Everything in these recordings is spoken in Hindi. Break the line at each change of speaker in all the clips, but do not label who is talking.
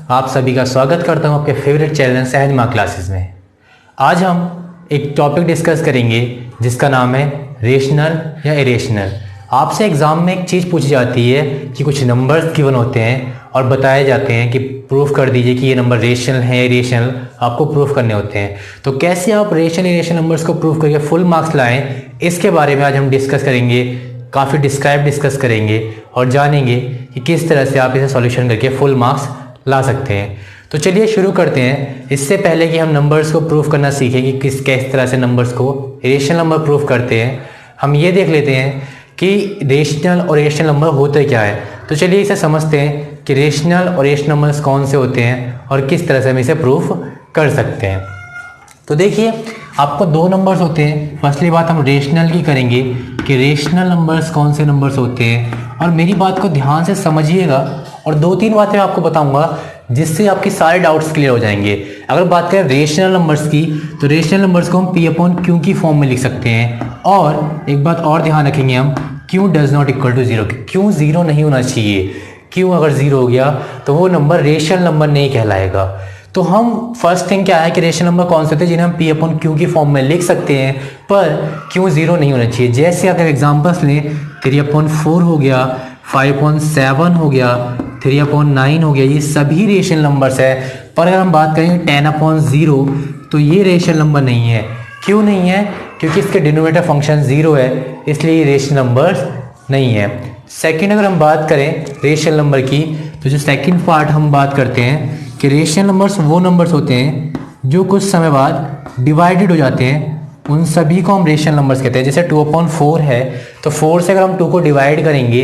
आप सभी का स्वागत करता हूं आपके फेवरेट चैनल सहज माँ क्लासेस में। आज हम एक टॉपिक डिस्कस करेंगे जिसका नाम है रेशनल या इरेशनल। आपसे एग्ज़ाम में एक चीज़ पूछी जाती है कि कुछ नंबर्स गिवन होते हैं और बताए जाते हैं कि प्रूफ कर दीजिए कि ये नंबर रेशनल है इरेशनल, आपको प्रूफ करने होते हैं। तो कैसे आप रेशनल इरेशनल नंबर्स को प्रूफ करके फुल मार्क्स लाएँ, इसके बारे में आज हम डिस्कस करेंगे। काफ़ी डिस्कस करेंगे और जानेंगे कि किस तरह से आप इसे सॉल्यूशन करके फुल मार्क्स ला सकते हैं। तो चलिए शुरू करते हैं। इससे पहले कि हम नंबर्स को प्रूफ करना सीखें कि किस तरह से नंबर्स को रेशनल नंबर प्रूफ करते हैं, हम ये देख लेते हैं कि रेशनल और इरेशनल नंबर होते क्या है। तो चलिए इसे समझते हैं कि रेशनल और इरेशनल नंबर्स कौन से होते हैं और किस तरह से हम इसे प्रूफ कर सकते हैं। तो देखिए, आपको दो नंबर्स होते हैं। फर्स्टली बात हम रेशनल की करेंगे कि रेशनल नंबर्स कौन से नंबर्स होते हैं, और मेरी बात को ध्यान से समझिएगा और दो तीन बातें मैं आपको बताऊंगा जिससे आपकी सारे डाउट्स क्लियर हो जाएंगे। अगर बात करें रेशनल नंबर्स की, तो रेशनल नंबर्स को हम P/Q की फॉर्म में लिख सकते हैं। और एक बात और ध्यान रखेंगे हम, Q does not equal to zero. Q zero नहीं होना चाहिए। Q अगर जीरो हो गया तो वो नंबर रेशनल नंबर नहीं कहलाएगा। तो हम फर्स्ट थिंग क्या है कि रेशनल नंबर कौन से होते हैं जिन्हें हम P/Q की फॉर्म में लिख सकते हैं, पर Q जीरो नहीं होना चाहिए। जैसे अगर एग्जांपल्स लें, 3/4 हो गया, 5/7 हो गया, 3/9 हो गया, ये सभी रेशनल नंबर्स है। पर अगर हम बात करें 10/0 तो ये रेशनल नंबर नहीं है। क्यों नहीं है? क्योंकि इसके डिनोमिनेटर फंक्शन जीरो है, इसलिए ये रेशनल नंबर्स नहीं है। सेकंड, अगर हम बात करें रेशनल नंबर की, तो जो सेकंड पार्ट हम बात करते हैं कि रेशनल नंबर्स वो नंबर्स होते हैं जो कुछ समय बाद डिवाइडेड हो जाते हैं, उन सभी को हम रेशनल नंबर्स कहते हैं। जैसे 2/4 है, तो 4 से अगर हम 2 को डिवाइड करेंगे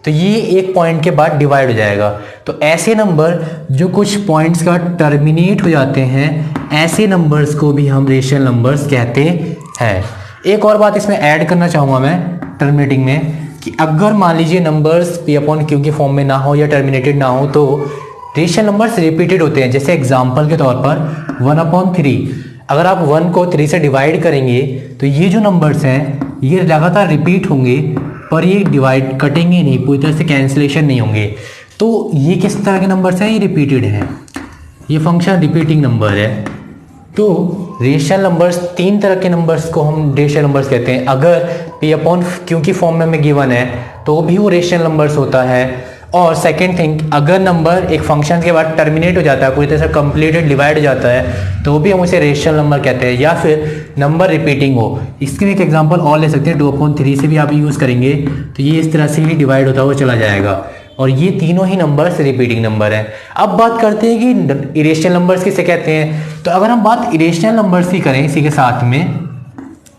तो ये एक पॉइंट के बाद डिवाइड हो जाएगा। तो ऐसे नंबर जो कुछ पॉइंट्स का टर्मिनेट हो जाते हैं, ऐसे नंबर्स को भी हम रेशनल नंबर्स कहते हैं। एक और बात इसमें ऐड करना चाहूँगा मैं टर्मिनेटिंग में, कि अगर मान लीजिए नंबर्स P/Q की फॉर्म में ना हो या टर्मिनेटेड ना हो तो रेशनल नंबर्स रिपीटेड होते हैं। जैसे एग्जाम्पल के तौर पर 1/3, अगर आप 1 को 3 से डिवाइड करेंगे तो ये जो नंबर्स हैं ये लगातार रिपीट होंगे, पर ये डिवाइड कटेंगे नहीं, पूरी तरह से कैंसिलेशन नहीं होंगे। तो ये किस तरह के नंबर्स हैं? ये रिपीटेड हैं, ये फंक्शन रिपीटिंग नंबर है। तो रेशनल नंबर्स, तीन तरह के नंबर्स को हम रेशनल नंबर्स कहते हैं। अगर P/Q की फॉर्म में गिवन है तो भी वो रेशनल नंबर्स होता है। और सेकेंड थिंग, अगर नंबर एक फंक्शन के बाद टर्मिनेट हो जाता है, पूरी तरह से कंप्लीटेड डिवाइड हो जाता है, तो भी हम उसे रेशनल नंबर कहते हैं। या फिर नंबर रिपीटिंग हो, इसके भी एक एग्जांपल और ले सकते हैं। 2/3 से भी आप यूज़ करेंगे तो ये इस तरह से ही डिवाइड होता हुआ चला जाएगा, और ये तीनों ही नंबर्स रिपीटिंग नंबर हैं। अब बात करते हैं कि इरेशनल नंबर्स किसे कहते हैं। तो अगर हम बात इरेशनल नंबर्स की करें इसी के साथ में,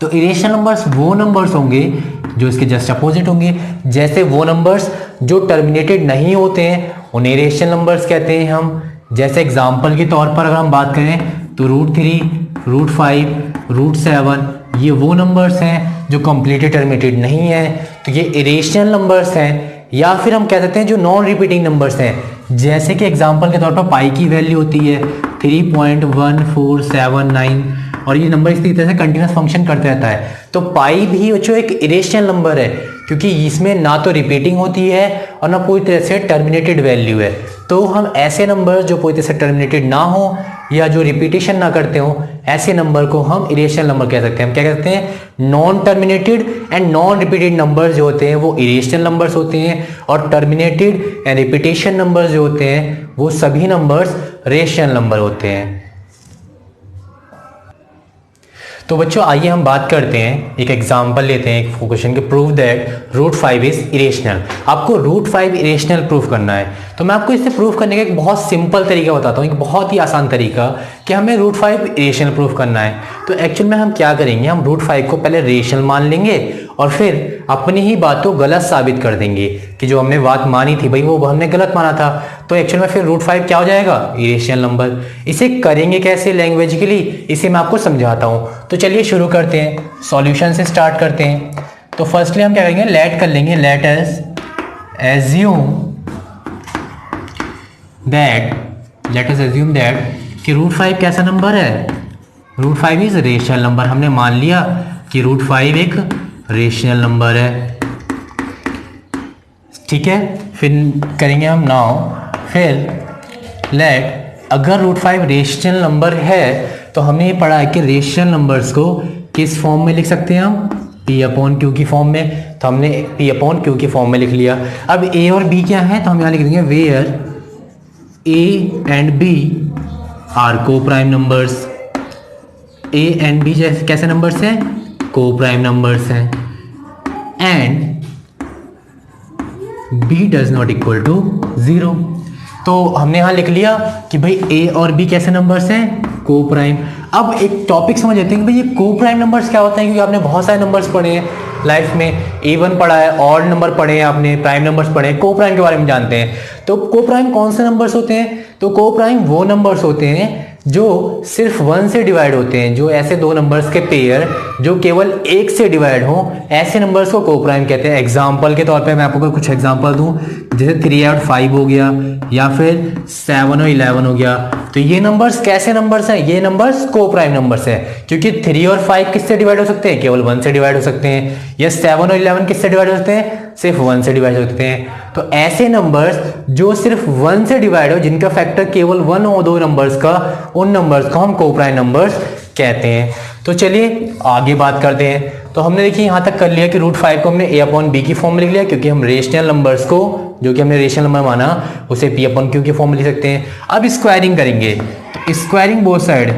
तो इरेशनल नंबर्स वो नंबर्स होंगे जो इसके जस्ट अपोजिट होंगे। जैसे वो नंबर्स जो टर्मिनेटेड नहीं होते हैं उन्हें इरेशनल नंबर्स कहते हैं हम। जैसे एग्जांपल के तौर पर अगर हम बात करें तो √3, √5, √7 ये वो नंबर्स हैं जो कंप्लीटली टर्मिनेटेड नहीं है, तो ये इरेशनल नंबर्स हैं। या फिर हम कह सकते हैं जो नॉन रिपीटिंग नंबर्स हैं। जैसे कि एग्जांपल के तौर पर पाई की वैल्यू होती है 3.1479, और ये नंबर इसी तरह से कंटिन्यूस फंक्शन करते रहता है। तो पाई भी जो एक इरेशनल नंबर है, क्योंकि इसमें ना तो रिपीटिंग होती है और ना पूरी तरह से टर्मिनेटेड वैल्यू है। तो हम ऐसे नंबर जो पूरी तरह से टर्मिनेटेड ना हो या जो रिपीटेशन ना करते हो, ऐसे नंबर को हम इरेशनल नंबर कह सकते हैं। हम क्या कहते हैं? Non terminated and non repeated numbers जो होते हैं वो इरेशनल नंबर्स होते हैं, और टर्मिनेटेड एंड रिपीटेशन नंबर्स जो होते हैं वो सभी नंबर्स रेशनल नंबर होते हैं। तो बच्चों, आइए हम बात करते हैं, एक एग्जांपल लेते हैं एक क्वेश्चन के, प्रूव दैट √5 इज इरेशनल। आपको √5 इरेशनल प्रूफ करना है। तो मैं आपको इसे प्रूफ करने का एक बहुत सिंपल तरीका बताता हूँ, एक बहुत ही आसान तरीका कि हमें √5 इरेशनल प्रूफ करना है। तो एक्चुअल में हम क्या करेंगे, हम √5 को पहले रेशनल मान लेंगे और फिर अपनी ही बात को गलत साबित कर देंगे कि जो हमने बात मानी थी भाई वो हमने गलत माना था। तो एक्चुअल में फिर √5 क्या हो जाएगा? Irrational number. इसे करेंगे कैसे लैंग्वेजिकली, इसे मैं आपको समझाता हूँ। तो चलिए शुरू करते हैं, सॉल्यूशन से स्टार्ट करते हैं। तो फर्स्टली हम क्या करेंगे, लेट कर लेंगे, लेट अस एज्यूम दैट कि √5 कैसा नंबर है? √5 इज रेशनल नंबर। हमने मान लिया कि √5 एक रेशनल नंबर है, ठीक है। फिर करेंगे हम नाउ, फिर लेट अगर रूट 5 रेशनल नंबर है तो हमने ये पढ़ा है कि रेशनल नंबर्स को किस फॉर्म में लिख सकते हैं हम, P अपॉन Q की फॉर्म में। तो हमने P अपॉन Q की फॉर्म में लिख लिया। अब A और B क्या है, तो हम यहाँ लिख देंगे where A and B are coprime numbers. A and B जैसे कैसे नंबर्स हैं, को प्राइम नंबर्स हैं। And B does not equal to 0। तो हमने यहाँ लिख लिया कि भाई A और B कैसे नंबर्स हैं, को प्राइम। अब एक टॉपिक समझ लेते हैं कि भाई ये को प्राइम नंबर्स क्या होते हैं, क्योंकि आपने बहुत सारे नंबर्स पढ़े हैं लाइफ में, इवन पढ़ा है, ऑड नंबर पढ़े हैं आपने, प्राइम नंबर्स पढ़े हैं, को प्राइम के बारे में जानते हैं। तो को प्राइम कौन से नंबर्स होते हैं, तो को प्राइम वो नंबर्स होते हैं जो सिर्फ 1 से डिवाइड होते हैं, जो ऐसे दो नंबर्स के पेयर जो केवल 1 से डिवाइड हो, ऐसे नंबर्स को को प्राइम कहते हैं। एग्जांपल के तौर पे मैं आपको कुछ एग्जांपल दूं, जैसे 3 और 5 हो गया, या फिर 7 और 11 हो गया। तो ये नंबर्स कैसे नंबर्स हैं, ये नंबर्स को प्राइम नंबर्स हैं, क्योंकि 3 और 5 किससे डिवाइड हो सकते हैं, केवल 1 से डिवाइड हो सकते हैं। या 7 और 11 किससे डिवाइड हो सकते हैं, सिर्फ 1 से डिवाइड हो सकते हैं। तो ऐसे नंबर्स जो सिर्फ 1 से डिवाइड हो, जिनका फैक्टर केवल 1 और 2 नंबर्स का, उन नंबर्स को हम को प्राइम नंबर्स कहते हैं। तो चलिए आगे बात करते हैं। तो हमने देखिए यहाँ तक कर लिया कि रूट 5 को हमने A अपॉन B की फॉर्म में लिख लिया, क्योंकि हम रेशनल नंबर्स को, जो कि हमने रेशनल नंबर माना, उसे P अपॉन Q की फॉर्म में लिख सकते हैं। अब स्क्वायरिंग करेंगे, तो स्क्वायरिंग बोथ साइड,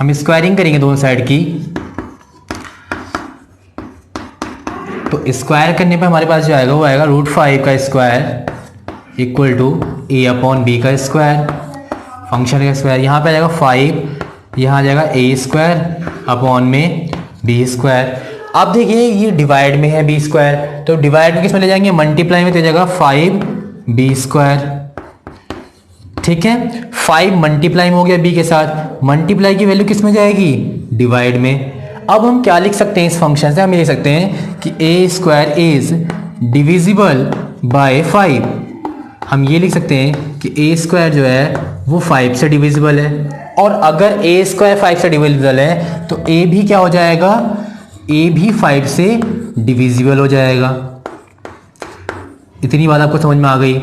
हम स्क्वायरिंग करेंगे दोनों साइड की। तो स्क्वायर करने पे हमारे पास जो आएगा वो आएगा रूट 5 का square equal to A upon B का स्क्वायर, फंक्शन का स्क्वायर। यहाँ पे आ जाएगा 5, यहाँ आ जाएगा A स्क्वायर अपॉन में B स्क्वायर। अब देखिए ये डिवाइड में है B स्क्वायर, तो डिवाइड में किस में ले जाएंगे, मल्टीप्लाई में, तो जाएगा 5B स्क्वायर। ठीक है, 5 मल्टीप्लाई में हो गया B के साथ, मल्टीप्लाई की वैल्यू किस में जाएगी, डिवाइड में। अब हम क्या लिख सकते हैं इस फंक्शन से, हम ये लिख सकते हैं कि A square is divisible by 5। हम ये लिख सकते हैं कि A स्क्वायर जो है वो 5 से डिविजिबल है, और अगर A स्क्वायर 5 से डिविजिबल है तो A भी क्या हो जाएगा, A भी 5 से डिविजिबल हो जाएगा। इतनी बात आपको समझ में आ गई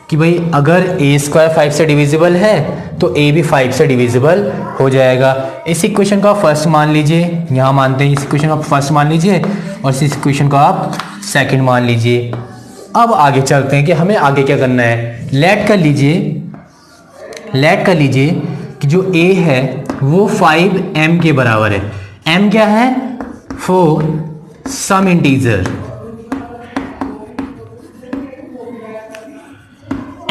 कि भाई अगर A स्क्वायर 5 से डिविजिबल है तो A भी 5 से डिविजिबल हो जाएगा। इस इक्वेशन को आप फर्स्ट मान लीजिए, यहाँ मानते हैं, इस इक्वेशन को आप फर्स्ट मान लीजिए और इस इक्वेशन को आप सेकंड मान लीजिए। अब आगे चलते हैं कि हमें आगे क्या करना है। लेट कर लीजिए कि जो A है वो 5m के बराबर है। m क्या है, फॉर सम इंटीजर।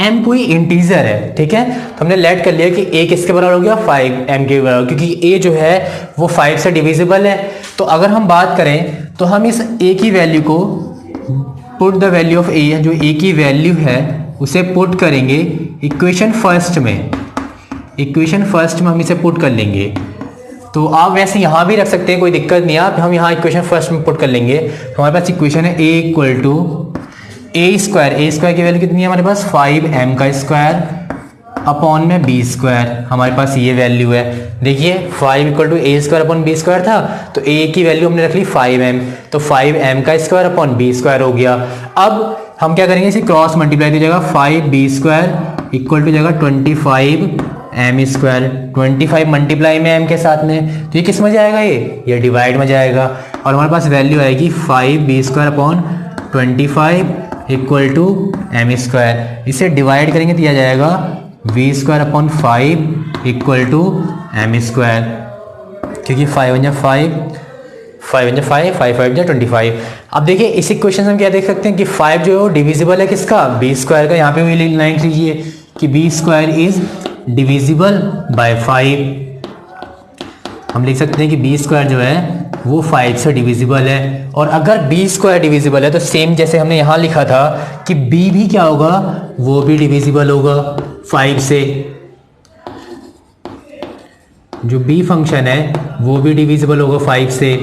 m कोई इंटीजर है, ठीक है। तो हमने लेट कर लिया कि a किसके बराबर हो गया, 5m के बराबर, क्योंकि a जो है वो 5 से डिविजिबल है। तो अगर हम बात करें तो हम इस a की वैल्यू को, put the value of a, जो a की वैल्यू है उसे पुट करेंगे इक्वेशन फर्स्ट में। इक्वेशन फर्स्ट में हम इसे पुट कर लेंगे। तो आप वैसे यहाँ भी रख सकते हैं, कोई दिक्कत नहीं है, आप हम यहाँ इक्वेशन फर्स्ट में पुट कर लेंगे। तो हमारे पास इक्वेशन है a equal to A square की वैल्यू कितनी है हमारे पास, 5m का स्क्वायर अपॉन में B स्क्वायर। हमारे पास ये वैल्यू है, देखिए 5 equal to A square upon B square था, तो A की वैल्यू हमने रख ली 5m, तो 5m का स्क्वायर अपॉन B स्क्वायर हो गया। अब हम क्या करेंगे, इसे क्रॉस मल्टीप्लाई की जगह 5B स्क्वायर इक्वल टू जगह 25m स्क्वायर। 25 मल्टीप्लाई में m के साथ में, तो ये किस में जाएगा, ये डिवाइड में जाएगा, और हमारे पास वैल्यू आएगी 5B square upon 25 equal to m square. इसे डिवाइड करेंगे तो यह जाएगा v square upon 5 equal to m square, क्योंकि 5 1 5, 5 1 5, 5 5 25। अब देखिए इस इक्वेशन से हम क्या देख सकते हैं कि 5 जो है वो डिविजिबल है किसका, b स्क्वायर का। यहाँ पे भी लाइन लीजिए कि b square is divisible by 5। हम लिख सकते हैं कि b स्क्वायर जो है वो 5 से डिविजिबल है। और अगर b स्क्वायर डिविजिबल है तो सेम जैसे हमने यहाँ लिखा था कि b भी क्या होगा, वो भी डिविजिबल होगा 5 से। जो b फंक्शन है वो भी डिविजिबल होगा 5 से।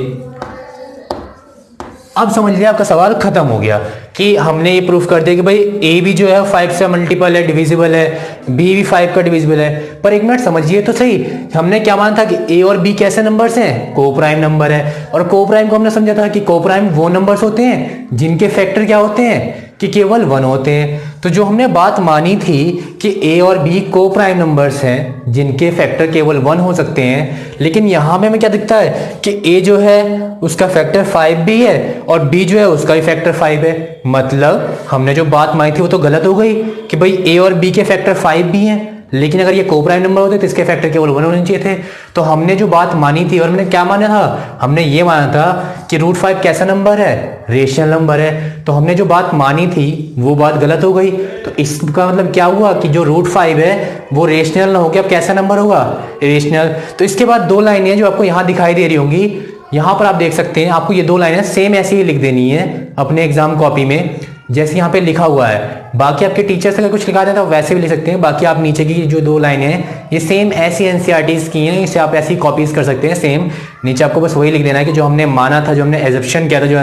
अब समझ लिया, आपका सवाल खत्म हो गया कि हमने ये प्रूफ कर दिया कि भाई a भी जो है 5 से मल्टीपल है, डिविजिबल है, b भी 5 का डिविजिबल है। पर एक मिनट समझिए तो सही, हमने क्या माना था कि a और b कैसे नंबर्स हैं, को प्राइम नंबर है। और को प्राइम को हमने समझा था कि को प्राइम वो नंबर्स होते हैं जिनके फैक्टर क्या होते हैं, कि केवल 1 होते हैं। तो जो हमने बात मानी थी कि a और b को प्राइम नंबर्स हैं जिनके फैक्टर केवल 1 हो सकते हैं, लेकिन यहाँ पे हमें क्या दिखता है कि a जो है उसका फैक्टर 5 भी है और b जो है उसका भी फैक्टर 5 है। मतलब हमने जो बात मानी थी वो तो गलत हो गई कि भाई a और b के फैक्टर 5 भी हैं, लेकिन अगर ये को प्राइम नंबर होते तो इसके फैक्टर केवल 1 होने चाहिए थे। तो हमने जो बात मानी थी, और हमने क्या माना था, हमने ये माना था कि √5 कैसा नंबर है, रेशनल नंबर है। तो हमने जो बात मानी थी वो बात गलत हो गई। तो इसका मतलब क्या हुआ कि जो √5 है वो रेशनल ना होकर अब कैसा नंबर होगा, रेशनल। तो इसके बाद 2 लाइनें जो आपको यहाँ दिखाई दे रही होंगी, यहाँ पर आप देख सकते हैं, आपको ये 2 लाइनें सेम ऐसे ही लिख देनी है अपने एग्जाम कॉपी में जैसे यहाँ पे लिखा हुआ है। बाकी आपके टीचर्स अगर कुछ लिखा दें तो वैसे भी लिख सकते हैं। बाकी आप नीचे की जो 2 लाइनें हैं ये सेम ऐसी एनसीईआरटीज़ की हैं, इसे आप ऐसी कॉपीज कर सकते हैं सेम। नीचे आपको बस वही लिख देना है कि जो हमने माना था, जो हमने एजप्शन किया था, जो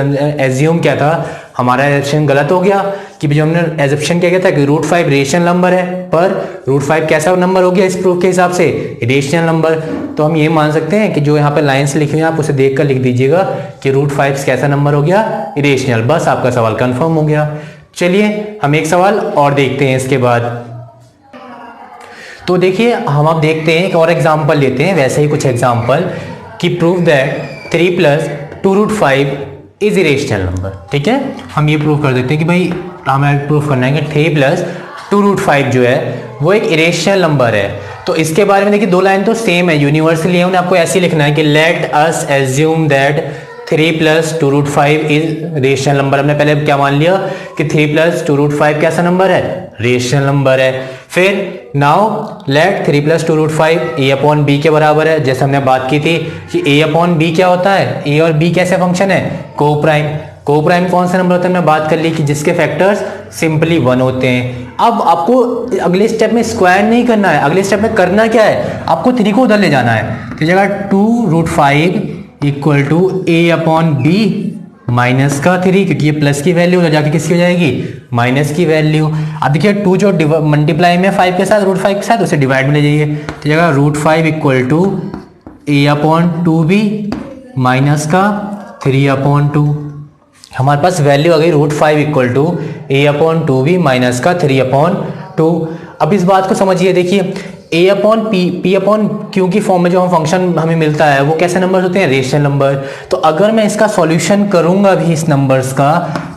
एज्यूम किया था, हमारा एजप्शन गलत हो गया कि जो हमने एजप्शन किया गया था कि √5 रेशनल नंबर है, पर √5 कैसा नंबर हो गया इस प्रूफ के हिसाब से, रेशनल नंबर। तो हम ये मान सकते हैं कि जो यहाँ पे लाइन्स लिखी हुई हैं आप उसे देख कर लिख दीजिएगा कि √5 कैसा नंबर हो गया, रेशनल। बस आपका सवाल कन्फर्म हो गया। चलिए हम एक सवाल और देखते हैं इसके बाद। तो देखिए हम अब देखते हैं एक और एग्जाम्पल लेते हैं, वैसे ही कुछ एग्जाम्पल कि prove that 3 + 2√5 is irrational number. ठीक है, हम ये प्रूव कर देते हैं कि भाई हमें प्रूव करना है कि 3 + 2√5 जो है वो एक इरेशनल नंबर है। तो इसके बारे में देखिए 2 लाइन तो सेम है, यूनिवर्सली है, उन्हें आपको ऐसे लिखना है कि let us assume that 3 + 2√5 is rational number. हमने पहले क्या मान लिया कि 3 + 2√5 कैसा नंबर है, रेशनल नंबर है। फिर नाउ लेट 3 + 2√5 a/b के बराबर है, जैसे हमने बात की थी कि a/b क्या होता है, a और b कैसे फंक्शन है, को प्राइम। को प्राइम कौन सा नंबर होता है, हमने बात कर ली कि जिसके फैक्टर्स सिंपली 1 होते हैं। अब आपको अगले स्टेप में स्क्वायर नहीं करना है, अगले स्टेप में करना क्या है, आपको 3 को उधर ले जाना है। तो जगह 2√5 = a/b माइनस का 3, क्योंकि ये प्लस की वैल्यू उधर जाके किसकी हो जाएगी, माइनस की वैल्यू। अब देखिए 2 जो मल्टीप्लाई में 5 के साथ, √5 के साथ, उसे डिवाइड में ले जाइए। तो जगह √5 = a/2b माइनस का 3/2। हमारे पास वैल्यू आ गई √5 = a/2b माइनस का 3/2। अब इस बात को समझिए, देखिए a/p/q की फॉर्म में जो हम फंक्शन हमें मिलता है वो कैसे नंबर होते हैं, रेशनल नंबर। तो अगर मैं इसका सॉल्यूशन करूंगा भी इस नंबर्स का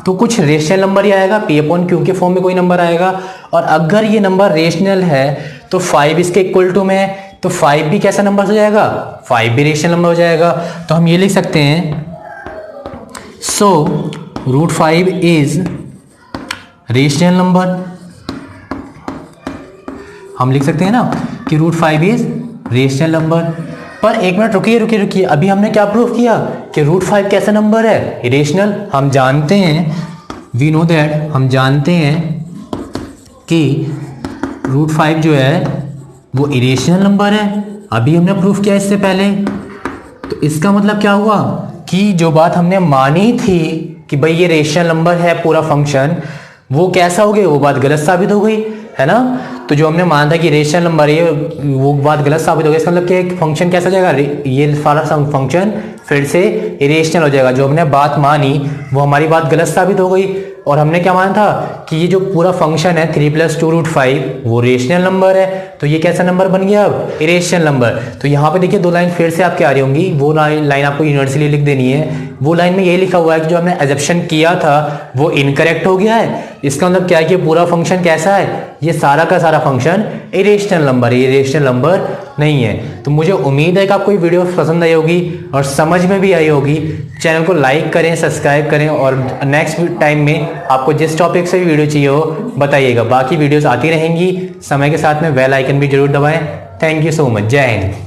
तो कुछ रेशनल नंबर ही आएगा, p/q के फॉर्म में कोई नंबर आएगा। और अगर ये नंबर रेशनल है तो 5 इसके इक्वल टू में है, तो 5 भी कैसा नंबर हो जाएगा, 5 भी रेशनल नंबर हो जाएगा। तो हम ये लिख सकते हैं सो √5 इज रेशनल नंबर। हम लिख सकते हैं ना कि √5 इज रेशनल नंबर। पर एक मिनट रुकिए, अभी हमने क्या प्रूव किया कि √5 कैसा नंबर है, इरेशनल। हम जानते हैं, वी नो दैट, हम जानते हैं कि √5 जो है वो इरेशनल नंबर है, अभी हमने प्रूफ किया इससे पहले। तो इसका मतलब क्या हुआ कि जो बात हमने मानी थी कि भाई ये रेशनल नंबर है पूरा फंक्शन, वो कैसा हो गया, वो बात गलत साबित हो गई, है ना। तो जो हमने माना था कि रेशनल नंबर है वो बात गलत साबित हो गई। इसका मतलब कि एक फंक्शन कैसा हो जाएगा, ये सारा फंक्शन फिर से इरेशनल हो जाएगा। जो हमने बात मानी वो हमारी बात गलत साबित हो गई। और हमने क्या माना था कि ये जो पूरा फंक्शन है 3 + 2√5 वो रेशनल नंबर है, तो ये कैसा नंबर बन गया, अब इरेशनल नंबर। तो यहाँ पे देखिए 2 लाइन फिर से आपके आ रही होंगी, वो लाइन आपको यूनिवर्सली लिख देनी है। वो लाइन में ये लिखा हुआ है कि जो हमने एजप्शन किया था वो इनकरेक्ट हो गया है। इसका मतलब क्या है कि पूरा फंक्शन कैसा है, ये सारा का सारा फंक्शन इरेशनल नंबर है, ये रेशनल नंबर नहीं है। तो मुझे उम्मीद है कि आपको ये वीडियो पसंद आई होगी और समझ में भी आई होगी। चैनल को लाइक करें, सब्सक्राइब करें और नेक्स्ट टाइम में आपको जिस टॉपिक से भी वीडियो चाहिए हो बताइएगा। बाकी वीडियोस आती रहेंगी, समय के साथ में बेल आइकन भी जरूर दबाएं। थैंक यू सो मच, जय हिंद।